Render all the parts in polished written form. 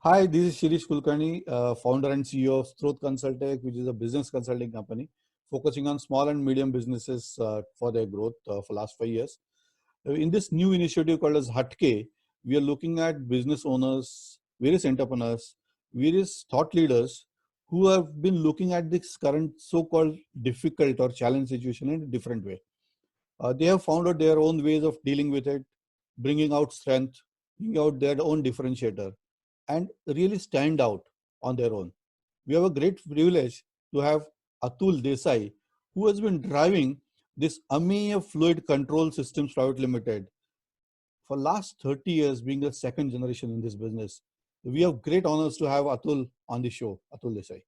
Hi, this is Shirish Kulkarni, founder and CEO of Stroth Consultech, which is a business consulting company focusing on small and medium businesses for their growth for last 5 years. In this new initiative called as Hatke, we are looking at business owners, various entrepreneurs, various thought leaders who have been looking at this current so-called difficult or challenge situation in a different way. They have found out their own ways of dealing with it, bringing out strength, bringing out their own differentiator, and really stand out on their own. We have a great privilege to have Atul Desai, who has been driving this AMEA Fluid Control Systems Private Limited for last 30 years, being the second generation in this business. We have great honors to have Atul on the show, Atul Desai.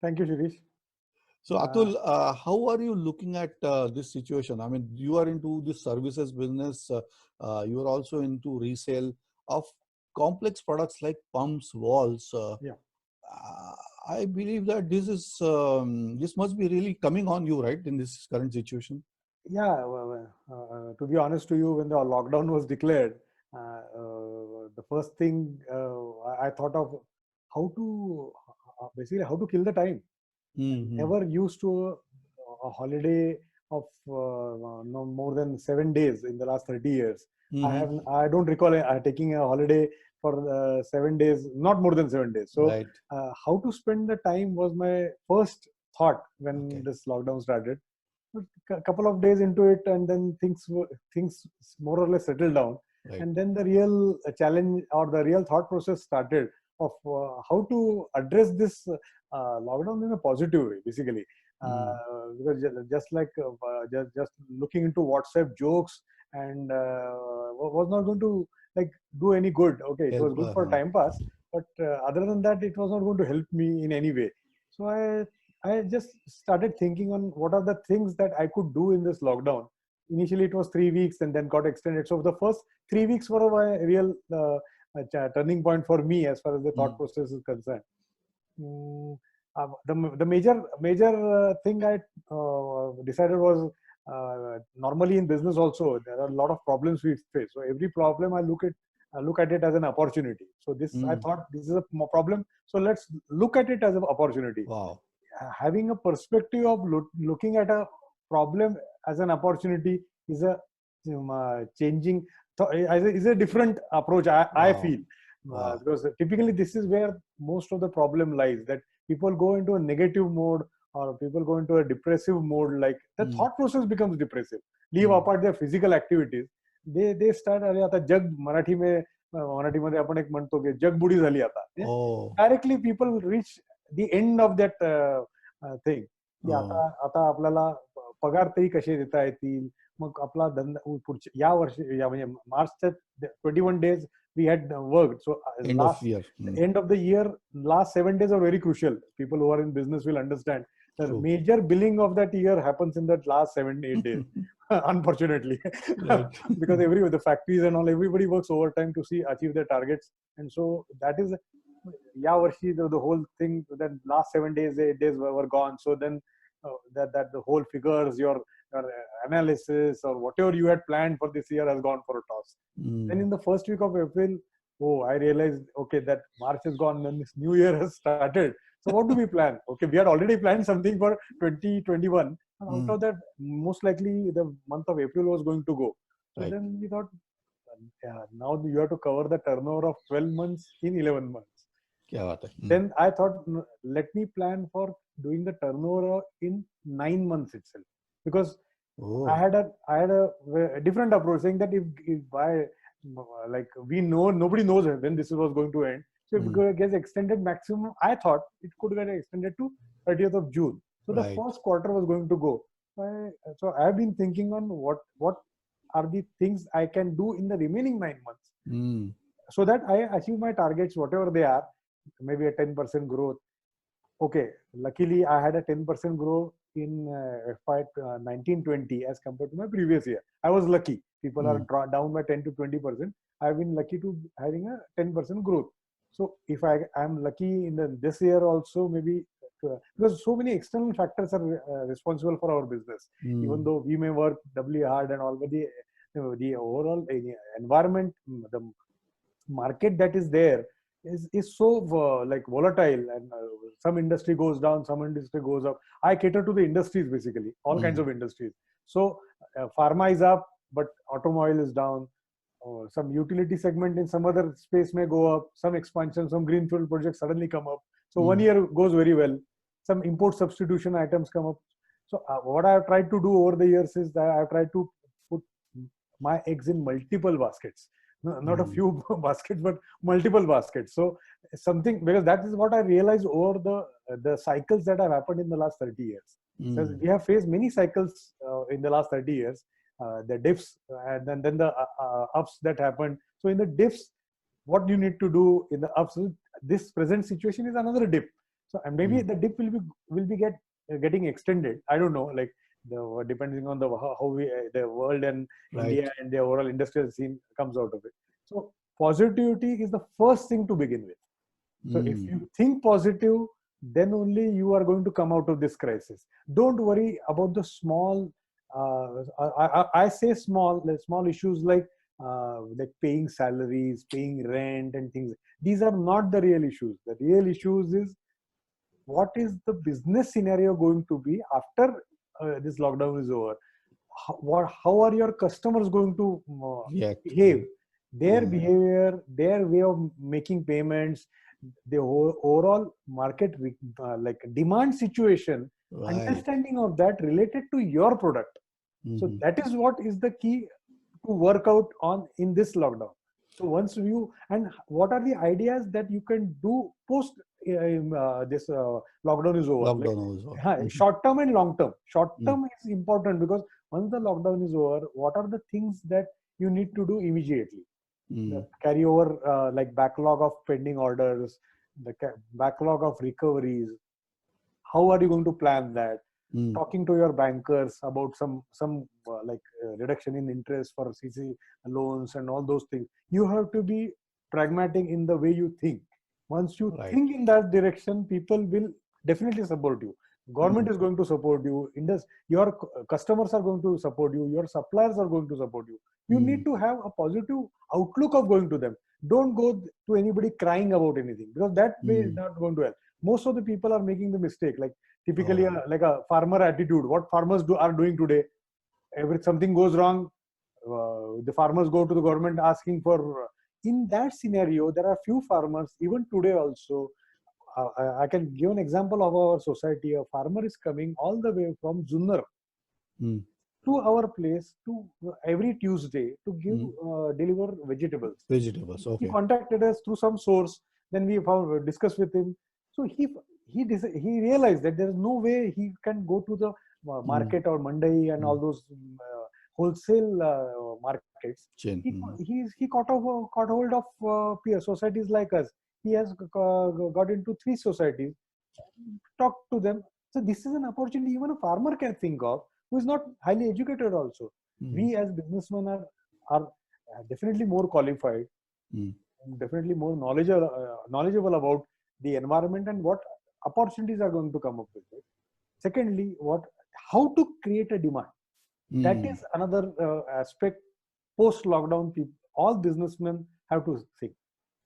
Thank you, Shirish. So Atul, how are you looking at this situation? I mean, you are into the services business. You are also into resale of complex products like pumps, valves. Yeah. I believe that this must be really coming on you, right, in this current situation. Yeah, to be honest to you, when the lockdown was declared, the first thing I thought of how to basically how to kill the time. Mm-hmm. Never used to a holiday of no more than 7 days in the last 30 years. Mm-hmm. I don't recall taking a holiday for 7 days, not more than 7 days. So Right. how to spend the time was my first thought when Okay. this lockdown started. A couple of days into it, and then things more or less settled down, Right. and then the real challenge or the real thought process started of how to address this lockdown in a positive way, basically. Mm. Because just like just looking into WhatsApp jokes and was not going to like do any good. Okay, it was Help. good for time pass, but other than that, it was not going to help me in any way. So I just started thinking on what are the things that I could do in this lockdown. Initially, it was 3 weeks and then got extended. So the first 3 weeks were a real turning point for me as far as the thought Mm. process is concerned. Mm, the major thing I decided was normally in business also there are a lot of problems we face. So every problem I look at it as an opportunity. So this I Mm. thought this is a problem. So let's look at it as an opportunity. Wow. Having a perspective of looking at a problem as an opportunity is a changing is a different approach I Wow. feel, Wow. because typically this is where most of the problem lies, that people go into a negative mode or people go into a depressive mode, like the Mm. thought process becomes depressive. Leave Mm. apart their physical activities, they start अरे आता जग मराठीमध्ये आपण एक म्हणतो की जगबुडी झाली आता. Oh. Directly people reach the end of that thing, की Oh. आता आपल्याला पगार तरी कसे देता येतील, मग आपला धंदा पुढच्या या वर्षी या म्हणजे मार्चच्या 21 days we had worked. So End of last year. the end of the year, last 7 days are very crucial. People who are in business will understand the True. major billing of that year happens in that last 7 8 days. Unfortunately, Right. because the factories and all, everybody works overtime to achieve their targets, and so that is yeah varshi the whole thing. Then last 7 days 8 days were gone. So then that the whole figures, your analysis or whatever you had planned for this year has gone for a toss. Then Mm. in the first week of April, oh, I realized, okay, that March is gone, then this new year has started. So what do we plan? Okay, we had already planned something for 2021. And out Mm. of that, most likely the month of April was going to go. So Right. then we thought, yeah, now you have to cover the turnover of 12 months in 11 months. क्या बात है? Then I thought, let me plan for doing the turnover in 9 months itself, because Oh. I had a different approach, saying that if I like we know nobody knows when this was going to end. So if Mm. it gets extended maximum, I thought it could get extended to 30th of June. So the Right. first quarter was going to go. So I have been thinking on what are the things I can do in the remaining 9 months, Mm. so that I achieve my targets, whatever they are, maybe a 10% growth. Okay, luckily I had a 10% growth in FY 1920 as compared to my previous year. I was lucky. People are Mm. down by 10 to 20%. I've been lucky to having a 10% growth. So if I am lucky in this year also, maybe because so many external factors are responsible for our business. Even Mm. though we may work doubly hard and all, but the overall environment, the market that is there is so like volatile, and some industry goes down, some industry goes up. I cater to the industries, basically all kinds of industries. So pharma is up, but automobile is down. Some utility segment in some other space may go up, some expansion, some greenfield projects suddenly come up. So 1 year goes very well. Some import substitution items come up. So what I have tried to do over the years is that I have tried to put my eggs in multiple baskets. Not a few baskets, but multiple baskets. So something, because that is what I realized over the cycles that have happened in the last 30 years. So we have faced many cycles in the last 30 years. The dips and then the ups that happened. So in the dips, what you need to do in the ups, this present situation is another dip. So and maybe the dip will be getting extended. I don't know, like depending on the world and India and the overall industrial scene comes out of it. So positivity is the first thing to begin with. So if you think positive, then only you are going to come out of this crisis. Don't worry about the small. I say small issues like paying salaries, paying rent, and things. These are not the real issues. The real issues is what is the business scenario going to be after this lockdown is over. How are your customers going to behave? Their behavior, their way of making payments, the overall market like demand situation, understanding of that related to your product. So that is what is the key to work out on in this lockdown. So once you, and what are the ideas that you can do post this lockdown is over? Short term and long term. Short term is important because once the lockdown is over, what are the things that you need to do immediately? The carryover like backlog of pending orders, the backlog of recoveries. How are you going to plan that? Talking to your bankers about some reduction in interest for CC loans and all those things. You have to be pragmatic in the way you think. Once you think in that direction, people will definitely support you. Government is going to support you. Your customers are going to support you. Your suppliers are going to support you. You need to have a positive outlook of going to them. Don't go to anybody crying about anything, because that way is not going to help. Most of the people are making the mistake, like typically like a farmer attitude. What farmers are doing today, something goes wrong, the farmers go to the government asking for. In that scenario, there are few farmers, even today also. I can give an example of our society. A farmer is coming all the way from Junnar to our place to every Tuesday to give deliver vegetables. Okay. He contacted us through some source. Then we discussed with him. So he realized that there is no way he can go to the market or Mandi and all those wholesale markets. He caught hold of peer societies like us. He has got into 3 societies, talked to them. So this is an opportunity even a farmer can think of, who is not highly educated also. We as businessmen are definitely more qualified, definitely more knowledgeable about the environment and what opportunities are going to come up with it. Secondly, how to create a demand. That is another aspect. Post-lockdown, all businessmen have to think.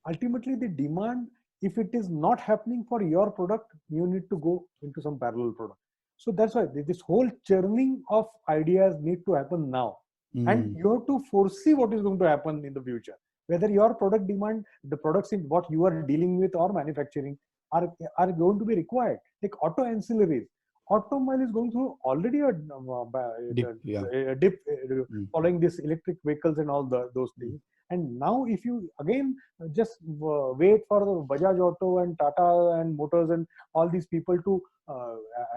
Ultimately, the demand, if it is not happening for your product, you need to go into some parallel product. So that's why this whole churning of ideas need to happen now. And you have to foresee what is going to happen in the future. Whether your product demand, the products in what you are dealing with or manufacturing are going to be required. Like auto ancillaries. Automobile is going through already a dip following this electric vehicles and all those things. And now if you again just wait for the Bajaj Auto and Tata and Motors and all these people to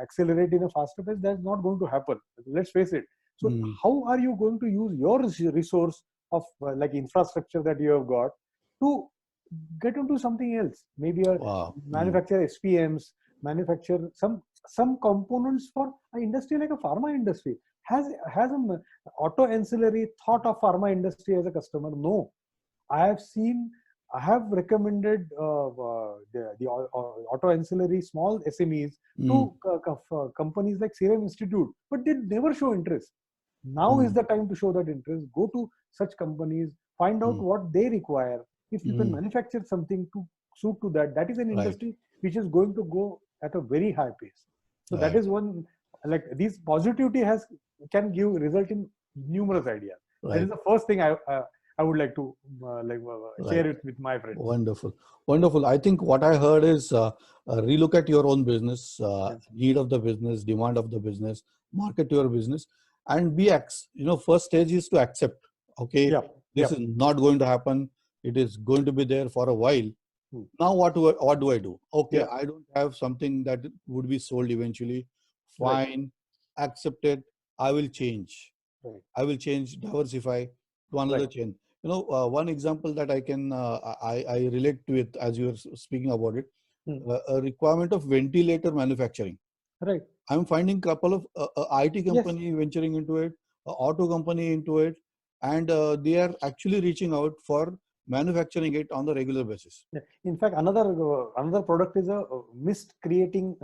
accelerate in a faster pace, that's not going to happen. Let's face it. So how are you going to use your resource of like infrastructure that you have got to get into something else? Maybe manufacture SPMs, manufacture some components for an industry like a pharma industry. Has an auto ancillary thought of pharma industry as a customer? No. I have recommended the auto ancillary small SMEs to companies like Serum Institute, but they never show interest. Now is the time to show that interest. Go to such companies, find out what they require, if you can manufacture something to suit to that, that is an industry which is going to go at a very high pace. So that is one, like this positivity can give result in numerous ideas. That is the first thing I would like to share it with my friends. Wonderful. Wonderful. I think what I heard is relook at your own business, need of the business, demand of the business, market your business, and first stage is to accept, okay, this is not going to happen. It is going to be there for a while. Now what do I do? Okay, I don't have something that would be sold eventually. Fine, accept it. I will change. I will change, diversify to another chain. One example that I can I relate to it as you are speaking about it, a requirement of ventilator manufacturing. Right. I'm finding couple of IT company venturing into it, auto company into it, and they are actually reaching out for manufacturing it on the regular basis. In fact, another product is a mist creating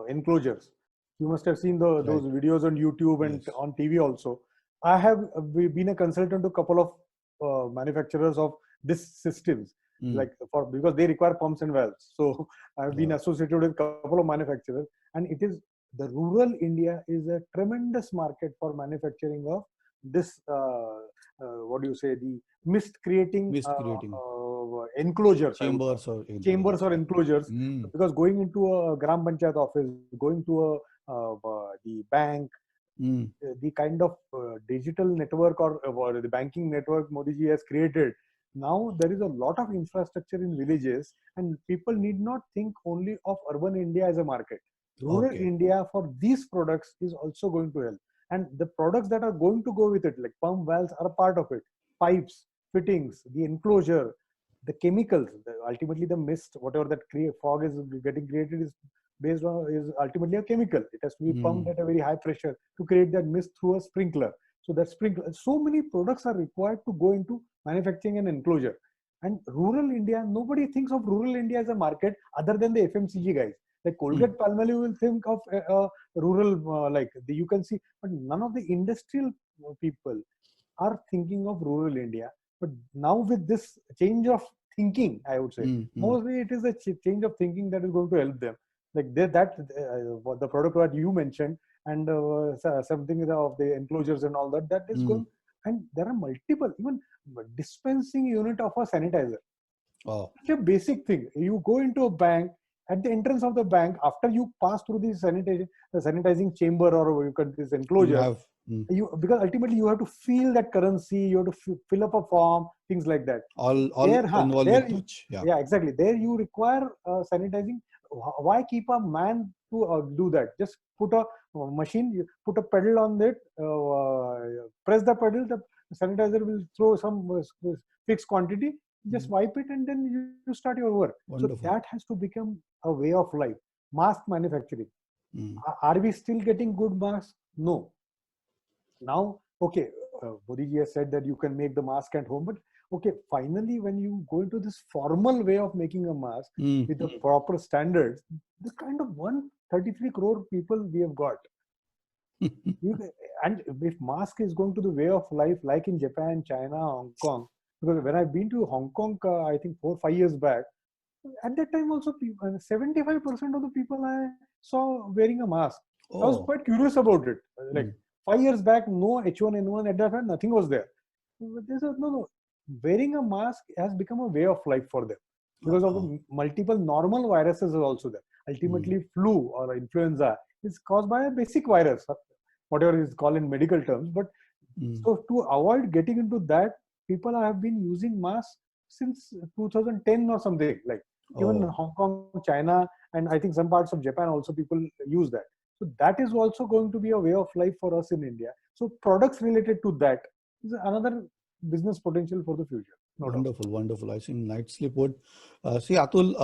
enclosures. You must have seen those videos on YouTube and on TV also. I have been a consultant to a couple of manufacturers of these systems, because they require pumps and valves. So I've been associated with a couple of manufacturers, and it is the rural India is a tremendous market for manufacturing of this. The mist creating enclosures, chambers or enclosures, because going into a gram panchayat office, going to the bank, the kind of digital network or the banking network Modi ji has created. Now there is a lot of infrastructure in villages, and people need not think only of urban India as a market. Rural India for these products is also going to help. And the products that are going to go with it, like pump valves, are a part of it. Pipes, fittings, the enclosure, the chemicals, ultimately the mist, whatever that fog is getting created is ultimately a chemical. It has to be pumped at a very high pressure to create that mist through a sprinkler. So that sprinkler, so many products are required to go into manufacturing an enclosure. And rural India, nobody thinks of rural India as a market other than the FMCG guys. Like Colgate Palmolive will think of rural, you can see, but none of the industrial people are thinking of rural India. But now with this change of thinking, I would say, mostly it is a change of thinking that is going to help them. Like the product that you mentioned, and something of the enclosures and all that is going. And there are multiple, even dispensing unit of a sanitizer. Such a basic thing. You go into a bank. At the entrance of the bank, after you pass through the sanitizing chamber, or you can this enclosure, because ultimately you have to feel that currency, you have to fill up a form, things like that. All involved with touch. Yeah, exactly. There you require sanitizing. Why keep a man to do that? Just put a machine, you put a pedal on it, press the pedal, the sanitizer will throw some fixed quantity. Just wipe it, and then you start your work. Wonderful. So that has to become a way of life. Mask manufacturing. Are we still getting good masks? No. Now, okay, Modi ji has said that you can make the mask at home, but okay, finally, when you go into this formal way of making a mask with the proper standards, the kind of 133 crore people we have got. And if mask is going to the way of life, like in Japan, China, Hong Kong, because when I've been to Hong Kong, I think 4-5 years back, at that time also 75% of the people I saw wearing a mask. I was quite curious about it. Like 5 years back, no H1N1, at that time nothing was there. But they said, no, wearing a mask has become a way of life for them, because of the multiple normal viruses are also there. Ultimately, flu or influenza is caused by a basic virus, whatever is called in medical terms. But so to avoid getting into that, people have been using masks since 2010 or something. Like even Hong Kong, China, and I think some parts of Japan also people use that. So that is also going to be a way of life for us in India. So products related to that is another business potential for the future. Wonderful. I think nicely put. See, Atul,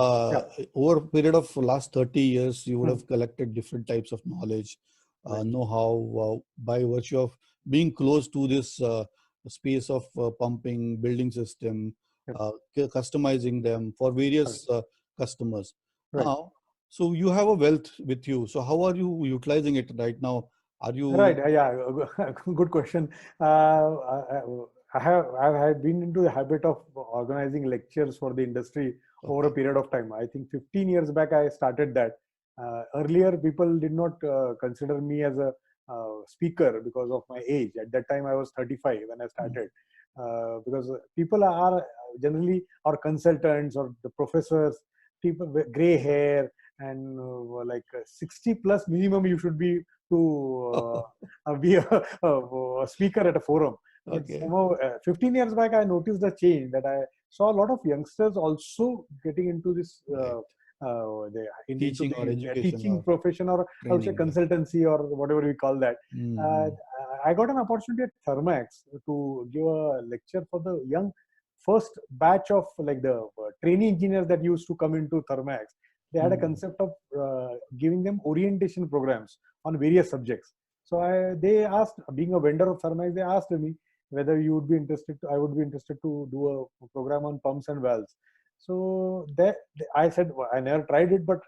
over a period of last 30 years, you would have collected different types of knowledge, know-how, by virtue of being close to this space of pumping, building system, customizing them for various customers. Now, so you have a wealth with you. So how are you utilizing it right now? Are you right? Yeah, good question. I've been into the habit of organizing lectures for the industry over a period of time. I think 15 years back I started that. Earlier, people did not consider me as a speaker because of my age. At that time, I was 35 when I started. Because people are generally our consultants or the professors, people with gray hair and like 60 plus minimum you should be to be a speaker at a forum. But Okay. somehow, 15 years back, I noticed the change that I saw a lot of youngsters also getting into this, Right. into Teaching or the education teaching or profession, or I would say training. Right. consultancy or whatever we call that. Uh, Mm-hmm. I got an opportunity at Thermax to give a lecture for the young first batch of like the trainee engineers that used to come into Thermax. They had a concept of giving them orientation programs on various subjects. So they asked, being a vendor of Thermax, they asked me whether you would be interested. I would be interested to do a program on pumps and valves. So I said, well, I never tried it, but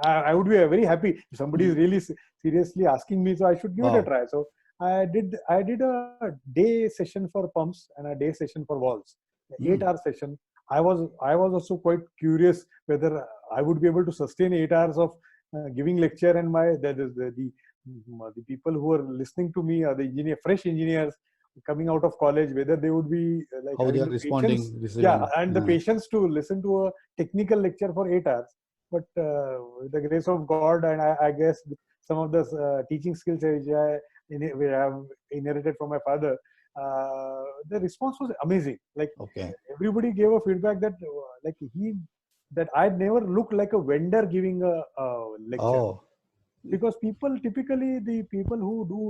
I would be very happy if somebody is really seriously asking me. So I should give it a Wow. try. So I did a day session for pumps and a day session for valves. Mm. 8 hour session. I was also quite curious whether I would be able to sustain 8 hours of giving lecture, and the people who are listening to me are the fresh engineers coming out of college, whether they would be like How they having are the patience, responding, yeah, receiving. and the patience to listen to a technical lecture for 8 hours. But with the grace of God, and I guess some of the teaching skills which I have inherited from my father, the response was amazing. Like Okay. everybody gave a feedback that that I'd never looked like a vendor giving a lecture, Oh. because people typically, the people who do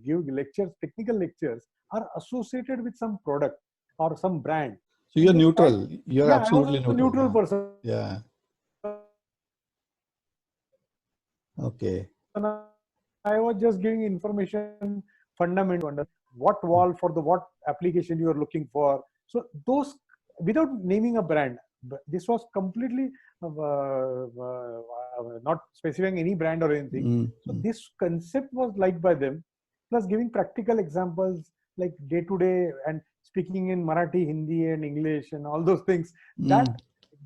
give lectures, technical lectures, are associated with some product or some brand, So you're and they try. neutral. You're Yeah, I absolutely was a neutral. neutral Yeah. person. Yeah. Okay. I was just giving information, fundamental, what valve for the what application you are looking for. So those, without naming a brand, this was completely not specifying any brand or anything. So Mm-hmm. this concept was liked by them, plus giving practical examples like day to day and speaking in Marathi, Hindi, and English and all those things. That Mm.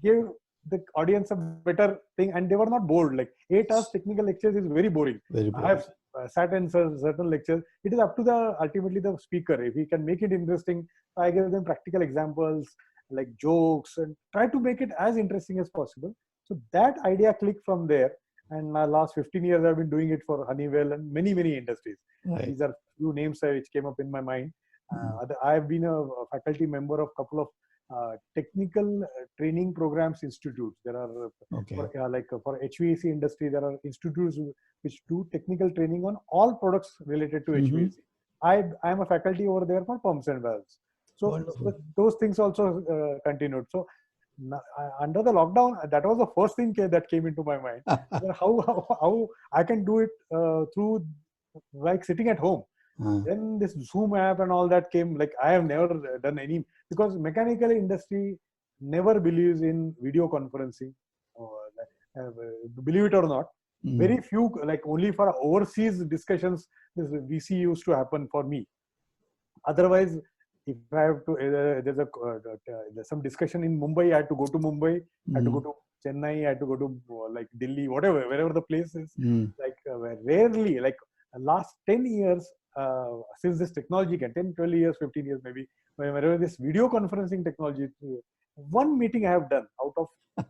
gave the audience a better thing, and they were not bored. Like 8 hours technical lectures is very boring. Very I have boring. sat in certain lectures. It is up to the ultimately the speaker. If he can make it interesting, I give them practical examples like jokes and try to make it as interesting as possible. So that idea clicked from there. And my last 15 years, I've been doing it for Honeywell and many industries. Right. These are few names which came up in my mind. Mm. I've been a faculty member of couple of technical training programs institutes. There are Okay. for HVAC industry, there are institutes which do technical training on all products related to Mm-hmm. HVAC. I am a faculty over there for pumps and valves. So Wonderful. those things also continued. So under the lockdown, that was the first thing that came into my mind. How I can do it through like sitting at home. Then this Zoom app and all that came. Like I have never done any, because mechanical industry never believes in video conferencing. Uh, Believe it or not, Mm. very few, like only for overseas discussions this VC used to happen for me. Otherwise, if I have to, there's some discussion in Mumbai, I had to go to Mumbai, I had to go Mm. to Chennai, I had to go to like Delhi, whatever, wherever the place is. Mm. Like rarely, like last 10 years, since this technology can 10, 12 years, 15 years maybe, whenever this video conferencing technology, one meeting I have done out of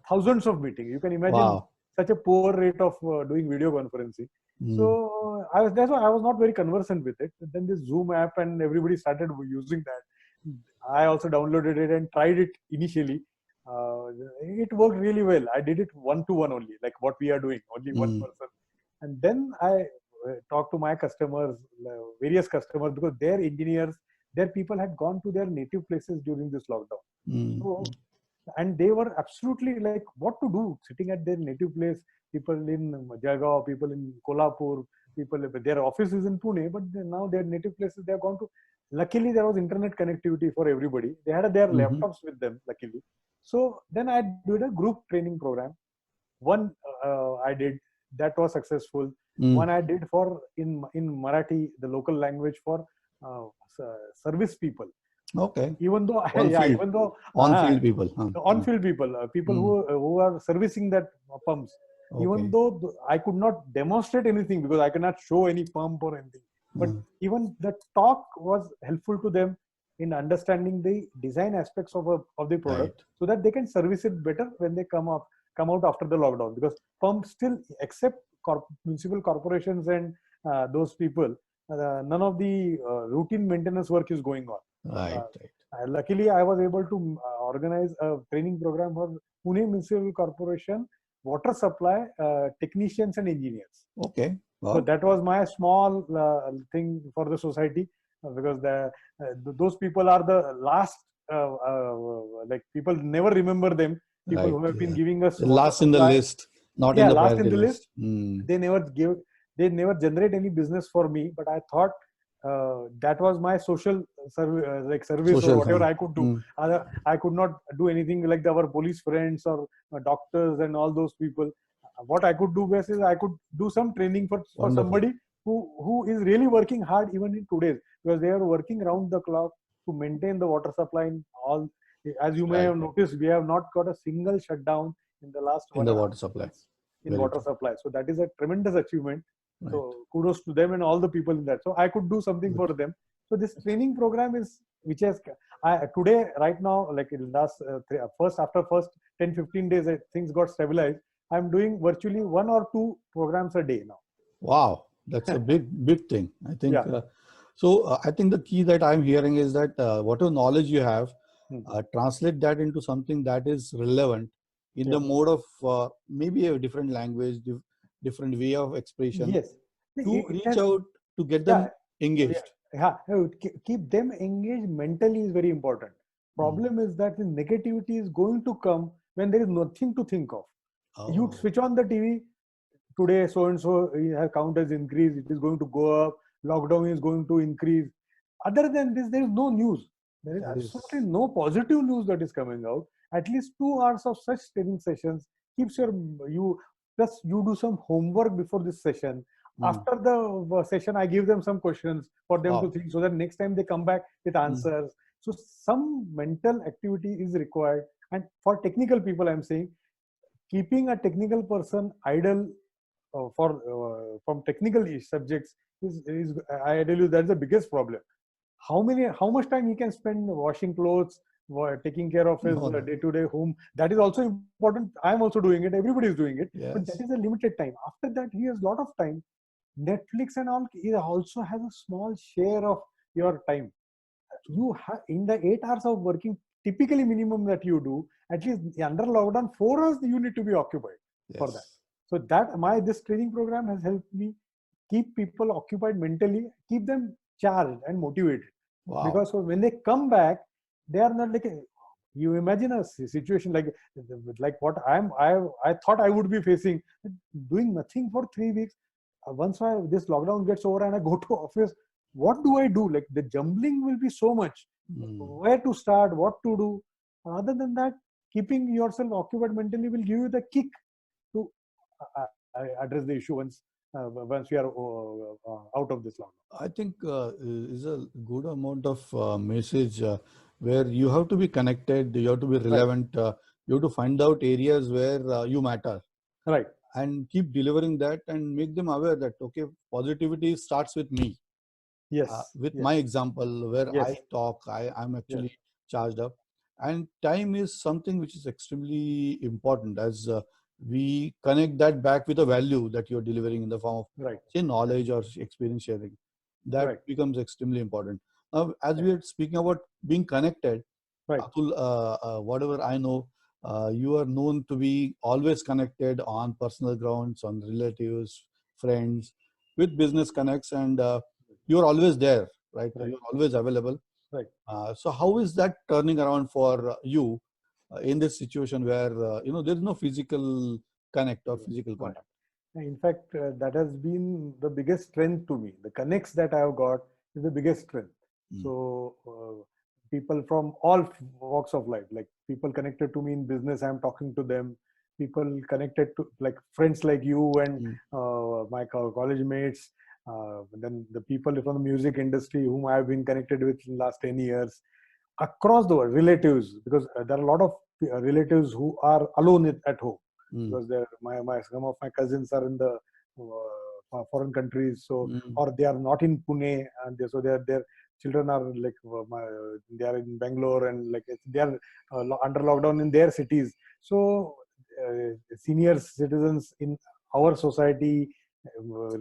thousands of meetings. You can imagine Wow. such a poor rate of doing video conferencing. Mm. So that's why I was not very conversant with it. Then this Zoom app and everybody started using that. I also downloaded it and tried it initially. It worked really well. I did it one to one only, like what we are doing, only one Mm. person. And then I talked to my customers, various customers, because their engineers, their people had gone to their native places during this lockdown. Mm. So, and they were absolutely like, what to do, sitting at their native place. People in Jalgaon, people in Kolhapur, people, their office is in Pune, but now their native places they have gone to. Luckily, there was internet connectivity for everybody. They had their Mm-hmm. laptops with them, luckily. So then I did a group training program. One I did, that was successful. Mm. One I did for in Marathi, the local language, for service people. Okay. Even though On yeah, field, even though on field people. on field people, people who are servicing that pumps, even Okay. though I could not demonstrate anything because I cannot show any pump or anything, but even the talk was helpful to them in understanding the design aspects of the Right. product, so that they can service it better when they come out after the lockdown. Because pumps still, except municipal corporations and those people, none of the routine maintenance work is going on. Right. uh, Right. Luckily, I was able to organize a training program for Pune Municipal Corporation water supply technicians and engineers. Okay. So Wow. that was my small thing for the society, because those people are the last, like, people never remember them. People Right. who have been Yeah. giving us The water last in the supply, list, not in yeah, the last in priority the list. list. Hmm. They never give, they never generate any business for me, but I thought that was my social like service or Social. whatever I could do. Hmm. I could not do anything like our police friends or doctors and all those people. What I could do best is I could do some training for Wonderful. somebody who is really working hard even in today's, because they are working round the clock to maintain the water supply in all. As you may Right. have noticed, we have not got a single shutdown in the last In one the and a half water supply. months in Very water true. supply. So that is a tremendous achievement. Right. So kudos to them and all the people in that. So I could do something Good. for them. So this training program is, which has, today, right now, like in last after first 10-15 days, things got stabilized. I'm doing virtually 1 or 2 programs a day now. Wow, that's a big thing. I think Yeah. I think the key that I'm hearing is that whatever knowledge you have, Hmm. translate that into something that is relevant in the Yeah. mode of maybe a different language, different way of expression Yes. to It reach has, out to get yeah, them engaged. yeah. Keep them engaged mentally is very important. Mm. Problem is that the negativity is going to come when there is nothing to think of. You Oh, switch on the TV, today so and so count has increased, it is going to go up, lockdown is going to increase. Other than this, there is no news. There is that absolutely is no positive news that is coming out. At least 2 hours of such training sessions keeps you, plus you do some homework before this session. mm. After the session, I give them some questions for them to Wow. think, so that next time they come back with Mm. answers. So some mental activity is required. And for technical people, I'm saying, keeping a technical person idle for from technical subjects is, I tell you, that's the biggest problem. How much time he can spend washing clothes, taking care of his No, no. day-to-day home? That is also important. I'm also doing it. Everybody is doing it, but that Yes. is a limited time. After that, he has a lot of time. Netflix and all, it also has a small share of your time. You have, in the 8 hours of working, typically minimum that you do, at least under lockdown, 4 hours you need to be occupied for that. Yes. So that this training program has helped me keep people occupied mentally, keep them charged and motivated. Wow. Because so when they come back, they are not like you imagine a situation like what I thought I would be facing, doing nothing for 3 weeks. Once this lockdown gets over and I go to office, what do I do? Like, the jumbling will be so much. Mm. Where to start, what to do. Other than that, keeping yourself occupied mentally will give you the kick to address the issue once we are out of this lockdown. I think is a good amount of message where you have to be connected, you have to be Right, relevant, you have to find out areas where you matter right. and keep delivering that and make them aware that, okay, positivity starts with me, Yes, with my yes, example where yes, I talk, I'm yes, actually charged up. And time is something which is extremely important as we connect that back with a value that you're delivering in the form of, right, say, knowledge or experience sharing. That right, becomes extremely important. Now, as right, we are speaking about being connected, right. Atul, whatever I know, you are known to be always connected on personal grounds, on relatives, friends, with business connects, and you're always there, right? Right, You're always available. right. So how is that turning around for you in this situation where there is no physical connect or physical Right. contact? In fact, that has been the biggest strength to me. The connects that I have got is the biggest strength. Mm. So, people from all walks of life, like people connected to me in business, I'm talking to them. People connected to, like, friends like you and Mm. my college mates. Then the people from the music industry whom I have been connected with in the last 10 years. across the world, relatives, because there are a lot of relatives who are alone at home, because some of my cousins are in the foreign countries, so Mm. or they are not in Pune, and so their children are like they are in Bangalore, and like they are under lockdown in their cities. So senior citizens in our society,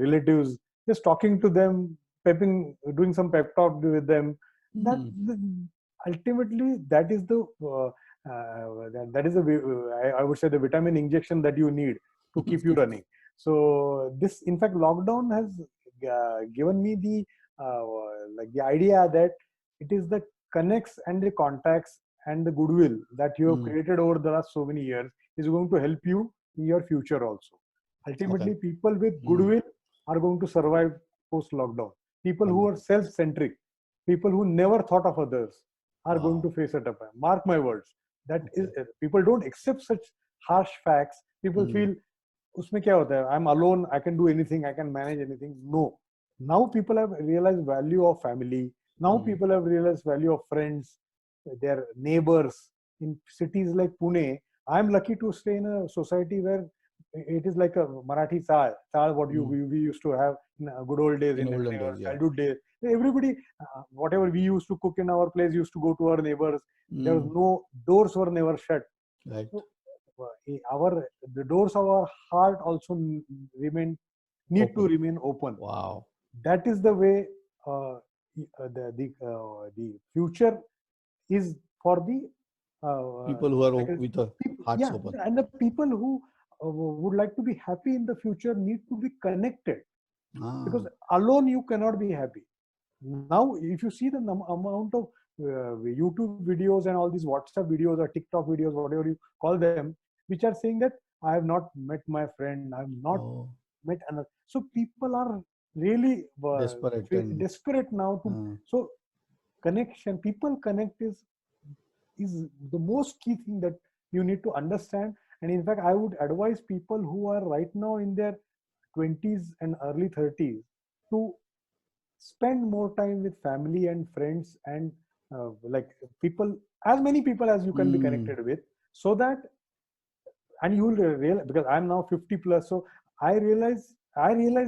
relatives, just talking to them, doing some pep talk with them. That ultimately that is the that is the I would say the vitamin injection that you need to keep you running. So this, in fact, lockdown has given me the like the idea that it is the connects and the contacts and the goodwill that you have created over the last so many years is going to help you in your future also. Ultimately, Okay. people with goodwill are going to survive post lockdown. People who are self-centric, people who never thought of others, are going to face a tough time. Mark my words. That is, people don't accept such harsh facts. People feel, उसमें क्या होता है? I'm alone. I can do anything. I can manage anything. No. Now people have realized value of family. Now people have realized value of friends, their neighbors. In cities like Pune, I'm lucky to stay in a society where it is like a Marathi sal what we used to have in good old days, in olden our days, yeah. childhood days. Everybody, whatever we used to cook in our place, used to go to our neighbors. There was no, doors were never shut. Right. So, the doors of our heart also need to remain open. Wow. That is the way the future is for the people who are with the hearts open. And the people who would like to be happy in the future need to be connected, because alone you cannot be happy. Now, if you see the amount of YouTube videos and all these WhatsApp videos or TikTok videos, whatever you call them, which are saying that I have not met my friend, I have not met another. So people are really desperate now to. So connection, people connect is the most key thing that you need to understand. And in fact, I would advise people who are right now in their 20s and early 30s to spend more time with family and friends, and like people, as many people as you can be connected with, so that, and you will realize, because I'm now 50 plus, so I realized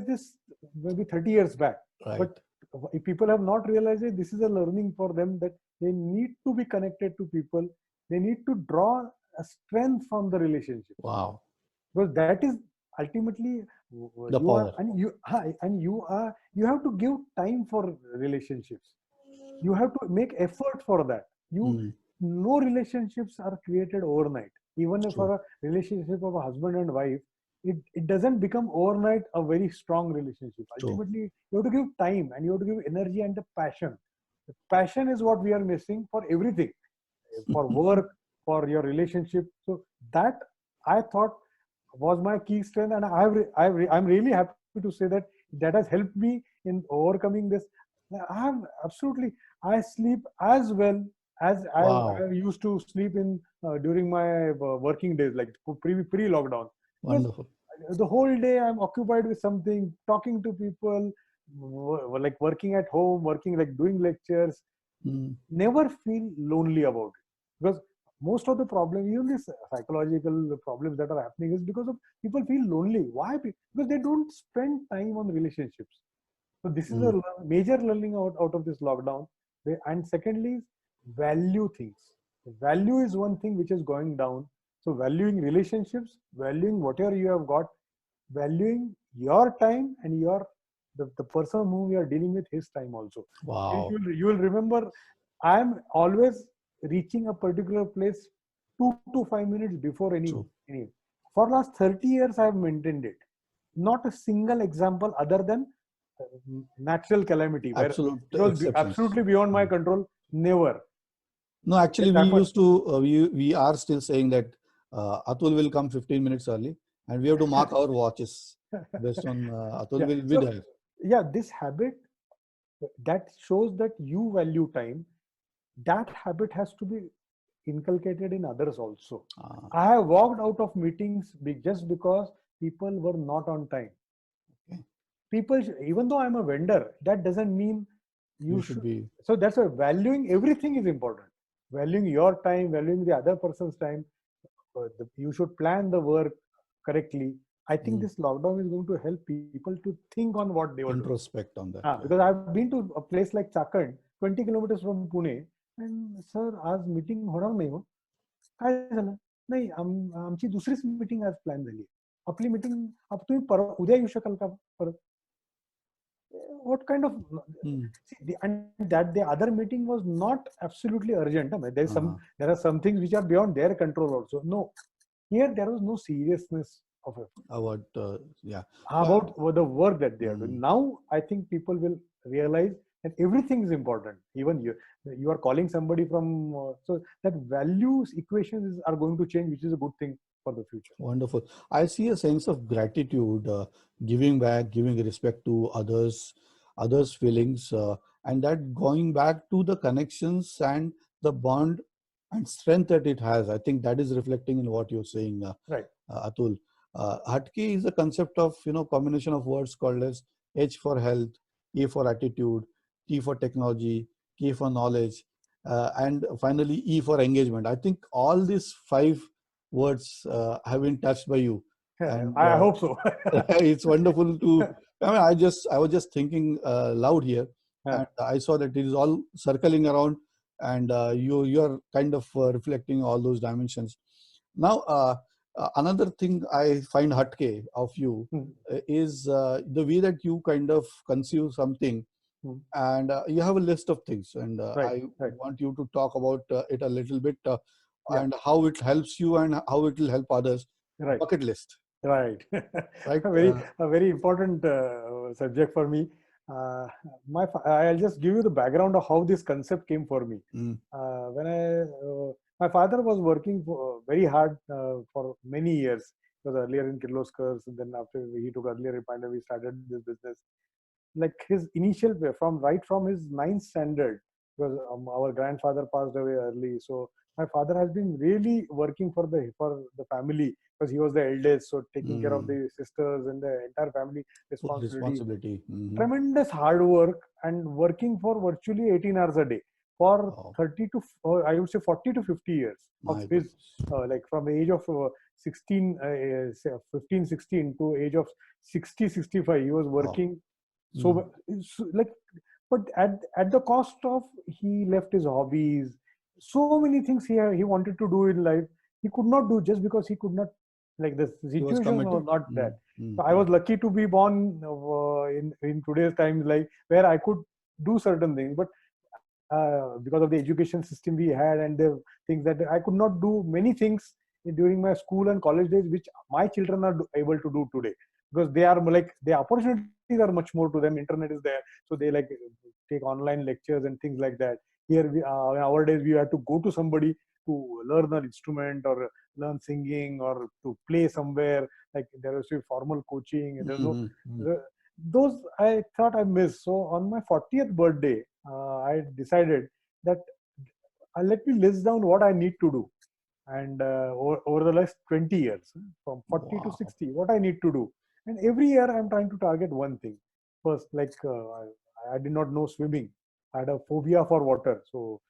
this maybe 30 years back. Right. But if people have not realized it, this is a learning for them, that they need to be connected to people. They need to draw a strength from the relationship. Wow. Because that is ultimately the power. You have to give time for relationships. You have to make effort for that. No relationships are created overnight. Even if for a relationship of a husband and wife, it doesn't become overnight a very strong relationship. Ultimately, you have to give time, and you have to give energy and the passion. The passion is what we are missing for everything, for work, for your relationship. So that, I thought, was my key strength, and I'm really happy to say that has helped me in overcoming this. I sleep as well as I used to sleep in during my working days, like pre-lockdown. Wonderful. The whole day I'm occupied with something, talking to people, like working at home, like doing lectures. Never feel lonely about it, because most of the problem, even these psychological problems that are happening, is because of people feel lonely. Why? Because they don't spend time on relationships. So this is a major learning out of this lockdown. And secondly, value things. Value is one thing which is going down. So valuing relationships, valuing whatever you have got, valuing your time and the person whom you are dealing with, his time also. Wow. You will remember, I am always reaching a particular place 2 to 5 minutes before any. For last 30 years, I have maintained it. Not a single example other than natural calamity, where it was absolutely beyond my control. Never. No, actually, we used to, we are still saying that Atul will come 15 minutes early, and we have to mark our watches based on Atul will be there. Yeah, this habit that shows that you value time, that habit has to be inculcated in others also. I have walked out of meetings just because people were not on time. People, even though I'm a vendor, that doesn't mean you should be. So that's why valuing everything is important. valuing your time, valuing the other person's time. You should plan the work correctly. I think this lockdown is going to help people to think on what they were doing. Introspect on that. Because I've been to a place like Chakan, 20 kilometers from Pune, and sir, आज meeting होणार नाही हो. काय झालं? नाही, आमची दुसरीच meeting आज plan झाली. आपली मीटिंग तुम्ही उद्या येऊ शकाल का परत? What kind of and that the other meeting was not absolutely urgent. There are some things which are beyond their control also. No, here there was no seriousness of it. About the work that they are doing. Now I think people will realize that everything is important. Even you are calling somebody from so that values equations are going to change, which is a good thing for the future. Wonderful. I see a sense of gratitude, giving back, giving respect to others' feelings, and that going back to the connections and the bond and strength that it has. I think that is reflecting in what you're saying, right, Atul. Hatke is a concept of combination of words called as H for health, A for attitude, T for technology, K for knowledge, and finally E for engagement. I think all these 5 words have been touched by you. And, I hope so. It's wonderful to. I was just thinking loud here, and I saw that it is all circling around, and you are kind of reflecting all those dimensions. Now, another thing I find Hatke of you is the way that you kind of conceive something, and you have a list of things, and I want you to talk about it a little bit, and how it helps you and how it will help others. Right. Bucket list. Right. Right. A very important subject for me. I'll just give you the background of how this concept came for me. My father was working very hard for many years. He was earlier in Kirloskar, and then after he took earlier refinery, we started this business. Like his initial, right from his 9th standard, because our grandfather passed away early. So my father has been really working for the family, because he was the eldest, so taking care of the sisters and the entire family responsibility. Tremendous hard work, and working for virtually 18 hours a day for 30 to I would say 40 to 50 years of his like from the age of 15, 16 to age of 60, 65. He was working so like, but at the cost of, he left his hobbies. So many things he wanted to do in life, he could not do, just because he could not, like the situation was not that. So I was lucky to be born in today's times, like where I could do certain things, but because of the education system we had and the things that I could not do many things during my school and college days, which my children are able to do today, because they are like, the opportunities are much more to them. Internet is there, so they like take online lectures and things like that. Here nowadays we have to go to somebody to learn an instrument or learn singing or to play somewhere. Like there is formal coaching. Those I thought I missed. So on my 40th birthday, I decided that let me list down what I need to do, and over the last 20 years, from 40 to 60, what I need to do. And every year I'm trying to target one thing. First, like I did not know swimming. I had a phobia for water. So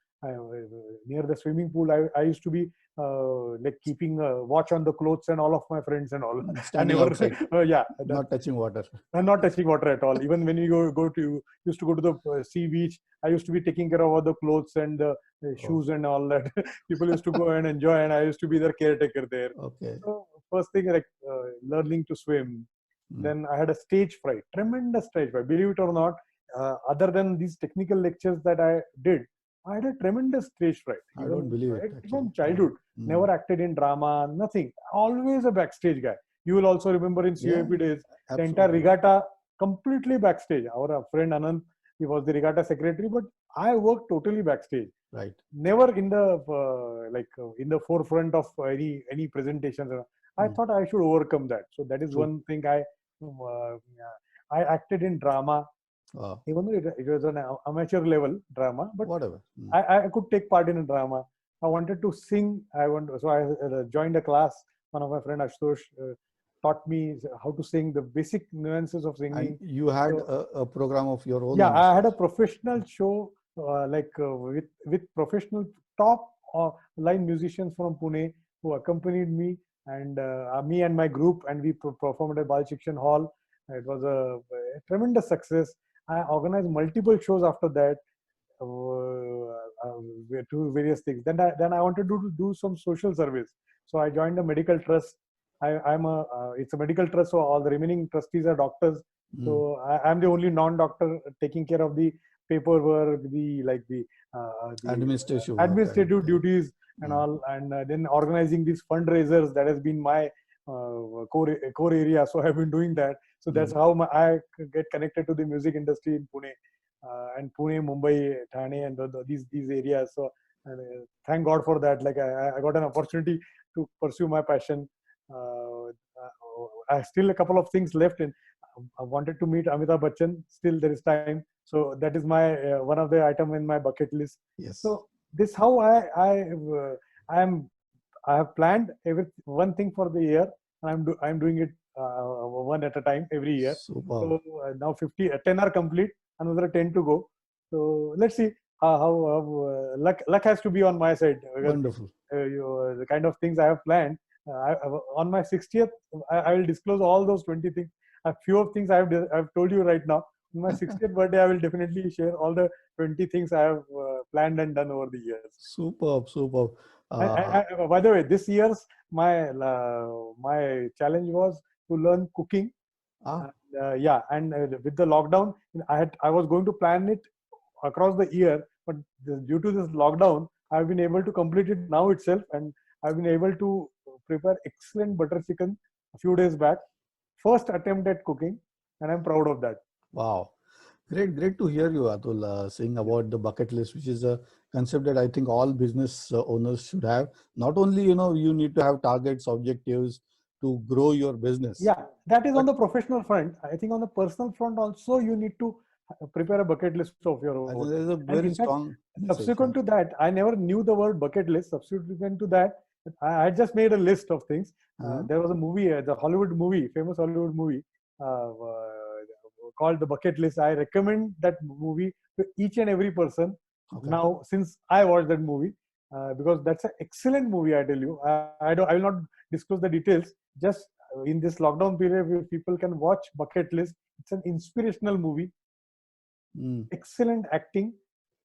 near the swimming pool, I used to be like keeping a watch on the clothes and all of my friends and all. Standing outside. Not touching water. Not touching water at all. Even when you used to go to the sea beach, I used to be taking care of all the clothes and the shoes and all that. People used to go and enjoy, and I used to be their caretaker there. Okay. So first thing, like learning to swim. Then I had a stage fright, tremendous stage fright. Believe it or not, other than these technical lectures that I did, I had a tremendous stage fright. I don't believe it. From childhood, never acted in drama, nothing. Always a backstage guy. You will also remember in COP days, the entire regatta completely backstage. Our friend Anand, he was the regatta secretary, but I worked totally backstage. Right. Never in the in the forefront of any presentations. I thought I should overcome that. So that is one thing I acted in drama. Even though it was an amateur level drama, but whatever. I could take part in a drama. I wanted to sing. So I joined a class. One of my friend Ashutosh taught me how to sing, the basic nuances of singing. And you had a program of your own. Yeah, I had a professional show with professional top line musicians from Pune who accompanied me, and me and my group, and we performed at Bal Shikshan Hall. It was a tremendous success. I organized multiple shows after that, to various things. Then I wanted to do some social service. So I joined a medical trust. It's a medical trust, so all the remaining trustees are doctors. So I'm the only non-doctor taking care of the paperwork, the Administrative work. administrative duties and all, and then organizing these fundraisers. That has been my core area. So I've been doing that. So that's how I get connected to the music industry in Pune, and Pune, Mumbai, Thane, and these areas. So thank God for that. Like I got an opportunity to pursue my passion. I still a couple of things left, and I wanted to meet Amitabh Bachchan. Still there is time. So that is my one of the item in my bucket list. Yes. So this how I have planned one thing for the year, and I'm doing it one at a time every year. Super. So now 10 are complete, another 10 to go. So let's see how luck has to be on my side. Wonderful. The kind of things I have planned. On my 60th, I will disclose all those 20 things. A few of things I've told you right now. On my 60th birthday, I will definitely share all the 20 things I have planned and done over the years. Superb. By the way, this year's my challenge was to learn cooking. And with the lockdown, I was going to plan it across the year, but due to this lockdown, I've been able to complete it now itself, and I've been able to prepare excellent butter chicken a few days back. First attempt at cooking, and I'm proud of that. Wow. Great to hear you, Atul, saying about the bucket list, which is a concept that I think all business owners should have. Not only, you need to have targets, objectives to grow your business. Yeah, that is on the professional front. I think on the personal front also, you need to prepare a bucket list of your own. There is a very strong subsequent to that, I never knew the word bucket list. Subsequent to that, I just made a list of things. There was a movie, the famous Hollywood movie called The Bucket List. I recommend that movie to each and every person now, since I watched that movie, because that's an excellent movie. I tell you, I will not disclose the details. Just in this lockdown period, people can watch Bucket List. It's an inspirational movie. Excellent acting.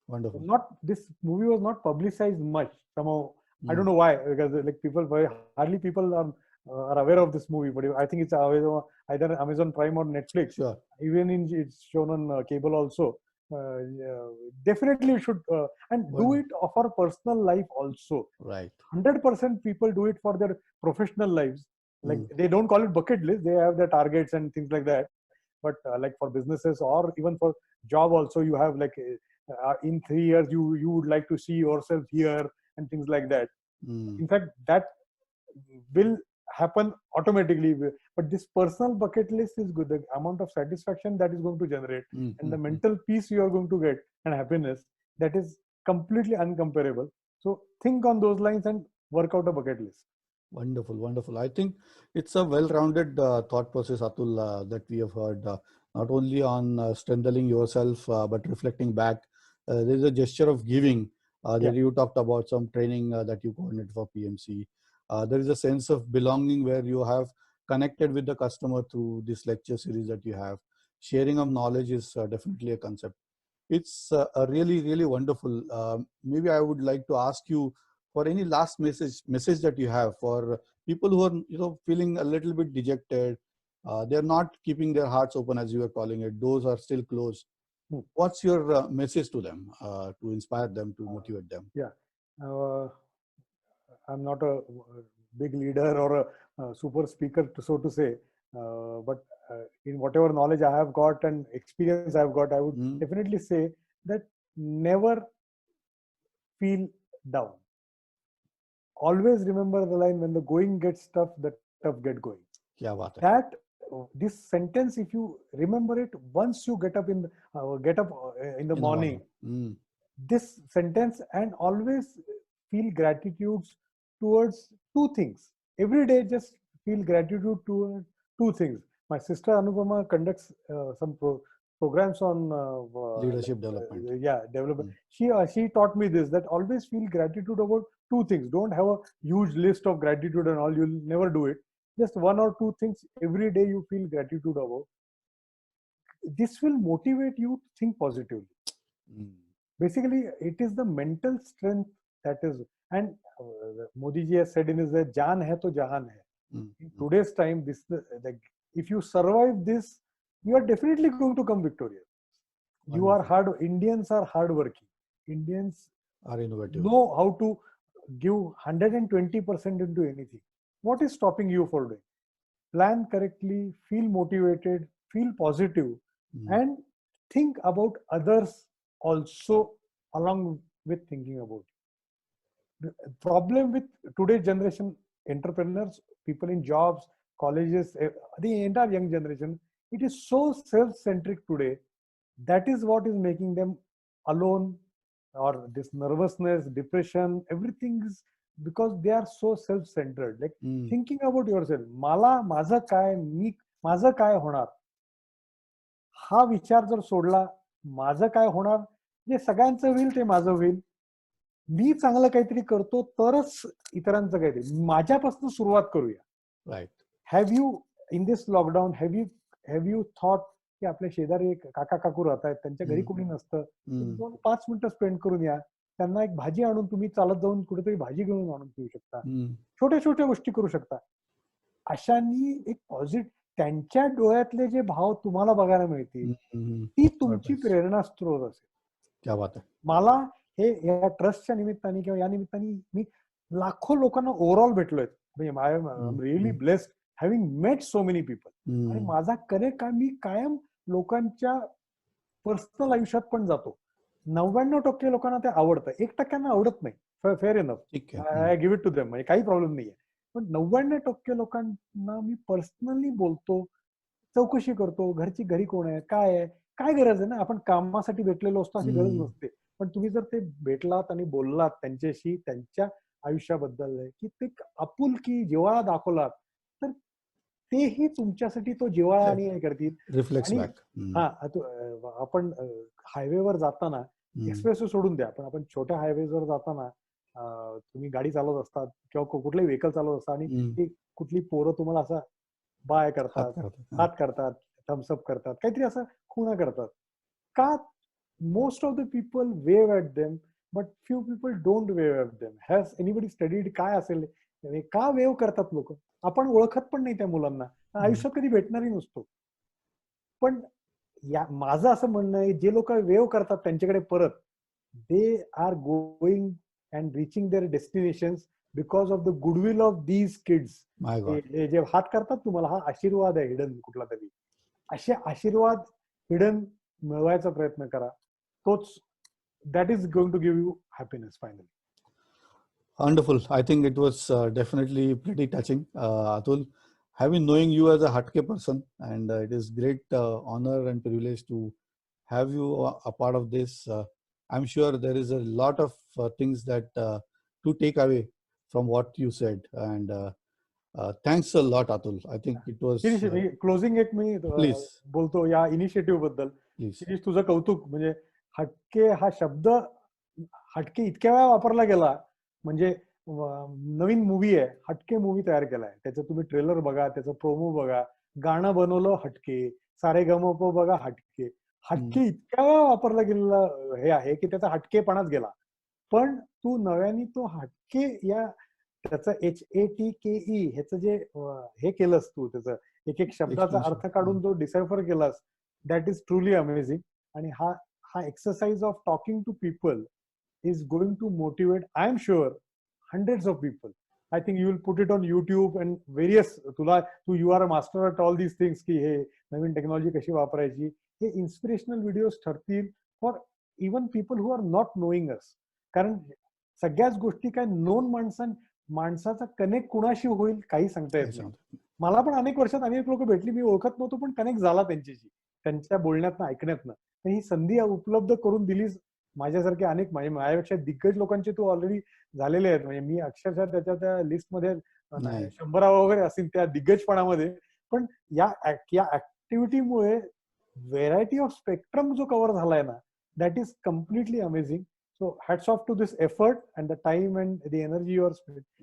Wonderful. This movie was not publicized much somehow. I don't know why, because hardly people are aware of this movie. But I think it's either Amazon Prime or Netflix. Sure. Even it's shown on cable also. Definitely you should and do it for personal life also. Right. 100% people do it for their professional lives. Like they don't call it bucket list. They have their targets and things like that. But like for businesses or even for job also, you have like in 3 years you would like to see yourself here and things like that. In fact, that will happen automatically. But this personal bucket list is good. The amount of satisfaction that is going to generate and the mental peace you are going to get and happiness, that is completely uncomparable. So think on those lines and work out a bucket list. Wonderful. I think it's a well-rounded thought process, Atul, that we have heard, not only on strengthening yourself, but reflecting back. There is a gesture of giving that you talked about, some training that you coordinated for PMC. There is a sense of belonging where you have connected with the customer through this lecture series that you have. Sharing of knowledge is definitely a concept. It's a really wonderful. Maybe I would like to ask you for any last message that you have for people who are feeling a little bit dejected. They're not keeping their hearts open, as you were calling it. Doors are still closed. What's your message to them to inspire them, to motivate them? Yeah. I'm not a big leader or a super speaker, so to say, but in whatever knowledge I have got and experience I've got, I would definitely say that never feel down. Always remember the line, when the going gets tough, the tough get going. This sentence, if you remember it, once you get up in the morning, this sentence, and always feel gratitude towards two things. Every day, just feel gratitude towards two things. My sister Anupama conducts some programs on leadership development. Development. She taught me this, that always feel gratitude about two things. Don't have a huge list of gratitude and all. You'll never do it. Just one or two things every day you feel gratitude about. This will motivate you to think positively. Basically, it is the mental strength that is, and Modi ji has said in his "Jaan hai to jahan hai." In today's time, this if you survive this, you are definitely going to come victorious. You are Indians are hardworking. Indians are innovative. Know how to give 120% into anything. What is stopping you for doing? Plan correctly, feel motivated, feel positive, and think about others also along with thinking about it. The problem with today's generation entrepreneurs, people in jobs, colleges, the entire young generation, it is so self-centric today. That is what is making them alone, or this nervousness, depression, everything is because they are so self-centered. Like thinking about yourself. मला माझं काय, मी माझं काय होणार, हा विचार जर सोडला, माझं काय होणार, जे सगळ्यांचं होईल ते माझं होईल, मी चांगलं काहीतरी करतो तरच इतरांचं काहीतरी, माझ्यापासून सुरुवात करूया. Right. Have you in this lockdown have you thought की आपल्या शेजारी एक काका काकू राहत आहेत, त्यांच्या घरी कोणी नसतं, 2-5 मिनिटं स्पेंड करून या, त्यांना एक भाजी आणून तुम्ही चालत जाऊन कुठेतरी भाजी घेऊन आणून देऊ शकता, छोट्या छोट्या गोष्टी करू शकता. अशानी एक पॉझिटिव्ह, त्यांच्या डोळ्यातले जे भाव तुम्हाला बघायला मिळतील, ती तुमची प्रेरणा स्त्रोत असेल. क्या बात आहे. मला हे या ट्रस्टच्या निमित्ताने किंवा या निमित्ताने मी लाखो लोकांना ओव्हरऑल भेटलोय. म्हणजे I am really blessed having met so many people. आणि माझा कनेक्ट काय, मी कायम लोकांच्या पर्सनल आयुष्यात पण जातो. 99% लोकांना ते आवडतं, 1% आवडत नाही. Fair enough, I give it to them, म्हणजे काही प्रॉब्लेम नाहीये. पण 99% लोकांना मी पर्सनली बोलतो, चौकशी करतो, घरची घरी कोण आहे, काय गरज आहे ना, आपण कामासाठी भेटलेलो असतो, अशी गरज नसते. पण तुम्ही जर ते भेटलात आणि बोललात त्यांच्याशी, त्यांच्या आयुष्याबद्दल की ते आपुलकी जिव्हाळा दाखवलात, तर तेही तुमच्यासाठी तो जिव्हाळा आणि हे करतील. आपण हायवेवर जाताना, एक्सप्रेसवे सोडून द्या, पण आपण छोट्या हायवेवर जाताना तुम्ही गाडी चालवत असतात किंवा कुठलंही व्हेकल चालवत असतात आणि ती कुठली पोरं तुम्हाला असा बाय करतात, हात करतात, थम्सअप करतात, काहीतरी असं खुणा करतात. का? Most of the people wave at them, but few people don't wave at them. Has anybody studied काय असेल, का वेव करतात लोक? आपण ओळखत पण नाही त्या मुलांना, आयुष्यात कधी भेटणारही नसतो. पण माझं असं म्हणणं आहे, जे लोक वेव करतात त्यांच्याकडे परत, they are going and reaching their destinations because of the goodwill of these kids. जे हात करतात तुम्हाला, हा आशीर्वाद आहे हिडन कुठला तरी. असे आशीर्वाद हिडन मिळवायचा प्रयत्न करा. तोच, that is going to give you happiness finally. Wonderful. I think it was definitely pretty touching, Atul. Having knowing you as a Hatke person, and it is great honor and privilege to have you a part of this. I'm sure there is a lot of things that to take away from what you said, and thanks a lot, Atul. I think it was closing एक मी बोलतो या initiative बद्दल. शिरीष, तुझं कौतुक. म्हणजे हटके हा शब्द, हटके इतक्या वेळा वापरला गेला, म्हणजे नवीन मूवी आहे, हटके मूवी तयार केलाय, त्याचं तुम्ही ट्रेलर बघा, त्याचं प्रोमो बघा, गाणं बनवलं हटके, सारेगमप बघा हटके. हटके इतक्या वेळा वापरला गेलेला हे आहे की त्याचा हटकेपणाच गेला. पण तू नव्याने तो हटके या त्याचं HATKE ह्याचं जे हे केलंस तू, त्याचं एक एक शब्दाचा अर्थ काढून जो डिसायफर केलास, दॅट इज ट्रुली अमेझिंग. आणि हा exercise of talking to people is going to motivate, I am sure, hundreds of people. I think you will put it on YouTube and various, you are a master at all these things की हे नवीन technology कशी वापरायची. हे inspirational videos ठरतील for even people who are not knowing us. कारण सगळ्याच गोष्टी काय known माणसाचा कनेक्ट कुणाशी होईल काही सांगता येत नाही. मला पण अनेक वर्षात अनेक लोक भेटली, मी ओळखत नव्हतो, पण कनेक्ट झाला त्यांच्याशी, त्यांच्या बोलण्यातनं, ऐकण्यातनं. ही संधी उपलब्ध करून दिलीच. माझ्यासारखे अनेक, माझ्यापेक्षा दिग्गज लोकांचे तू ऑलरेडी झालेले आहेत. म्हणजे मी अक्षरशः त्या लिस्टमध्ये 100 वगैरे असतील त्या दिग्गजपणामध्ये. पण या ऍक्टिव्हिटीमुळे variety of spectrum जो cover झालाय ना, that is completely amazing. So hats off to this effort and the time and the energy you are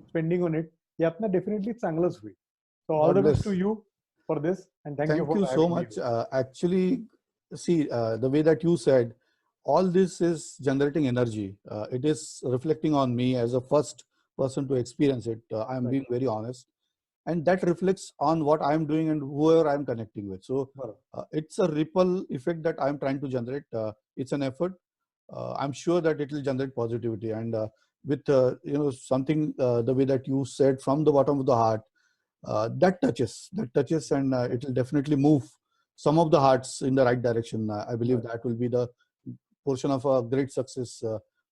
spending on it. यातनं definitely चांगलंच होईल. So all God the best bless. to you for this, and thank you Thank for you so having me much. here. Actually, see, the way that you said, all this is generating energy. It is reflecting on me as a first person to experience it. I'm Right. being very honest. And that reflects on what I'm doing and whoever I'm connecting with. So बरोबर. it's a ripple effect that I'm trying to generate. It's an effort. I'm sure that it will generate positivity. And with something the way that you said from the bottom of the heart, that touches, and it will definitely move some of the hearts in the right direction. I believe Right. that will be the portion of a great success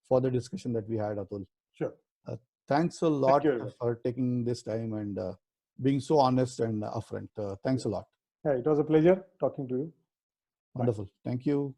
for the discussion that we had, Atul. Sure. Uh, Thanks a Thank lot you very much. for taking this time and being so honest and upfront. Thanks a lot. Yeah, it was a pleasure talking to you. Bye. Wonderful. Thank you.